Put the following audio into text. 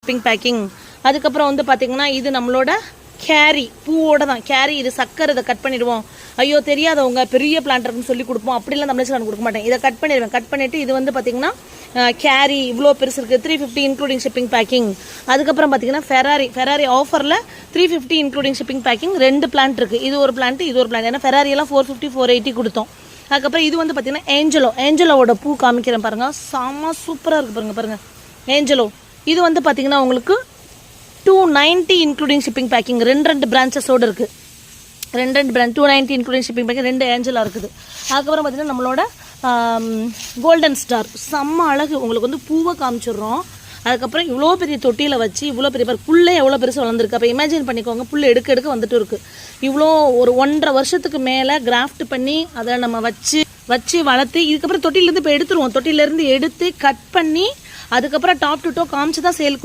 Pink packing. அதுக்கப்புறம் வந்து பார்த்தீங்கன்னா இது நம்மளோட கேரி பூவோட தான் கேரி. இது சக்கரை, இதை கட் பண்ணிடுவோம். ஐயோ தெரியாதவங்க பெரிய பிளான்ட் இருக்குன்னு சொல்லி கொடுப்போம். அப்படிலாம் தமிழ்ச்சி நான் கொடுக்க மாட்டேன். இதை கட் பண்ணிடுவேன். கட் பண்ணிவிட்டு இது வந்து பார்த்தீங்கன்னா கேரி இவ்வளோ பெருசு இருக்குது, 350 இன்க்ளூடிங் ஷிப்பிங் பேக்கிங். அதுக்கப்புறம் பார்த்தீங்கன்னா ஃபெராரி ஆஃபரில் 350 இன்க்ளூடிங் ஷிப்பிங் பேக்கிங். 2 பிளான்ட் இருக்குது. இது ஒரு பிளான்ட், இது ஒரு பிளான்ட். ஏன்னா ஃபெராரியெல்லாம் 450 480 கொடுத்தோம். அதுக்கப்புறம் இது வந்து பார்த்தீங்கன்னா ஏஞ்சலோட பூ காமிக்கிறேன் பாருங்கள். செம்ம சூப்பராக இருக்குது பாருங்கள் ஏஞ்சலோ. இது வந்து பார்த்தீங்கன்னா உங்களுக்கு 290 இன்க்ளூடிங் ஷிப்பிங் பேக்கிங். 2 பிரான்ச்சஸோடு இருக்குது. 2 பிரான்ச் 290 இன்க்ளூடிங் ஷிப்பிங் பேக்கிங். 2 ஏஞ்சலாக இருக்குது. அதுக்கப்புறம் பார்த்தீங்கன்னா நம்மளோட கோல்டன் ஸ்டார் செம்ம அழகு. உங்களுக்கு வந்து பூவை காமிச்சிடுறோம். அதுக்கப்புறம் இவ்வளோ பெரிய தொட்டியில் வச்சு இவ்வளோ பெரிய புல்லே எவ்வளோ பெருசு வளர்ந்துருக்கு. அப்போ இமேஜின் பண்ணிக்கோங்க, புல் எடுக்க வந்துட்டு இருக்குது. இவ்வளோ ஒரு 1.5 வருஷத்துக்கு மேலே கிராஃப்ட் பண்ணி அதை நம்ம வச்சு வளர்த்து இதுக்கப்புறம் தொட்டிலேருந்து இப்போ எடுத்துருவோம். தொட்டிலேருந்து எடுத்து கட் பண்ணி அதுக்கப்புறம் டாப் டு டோ காமிச்சு தான் சேல் கொடுக்கும்.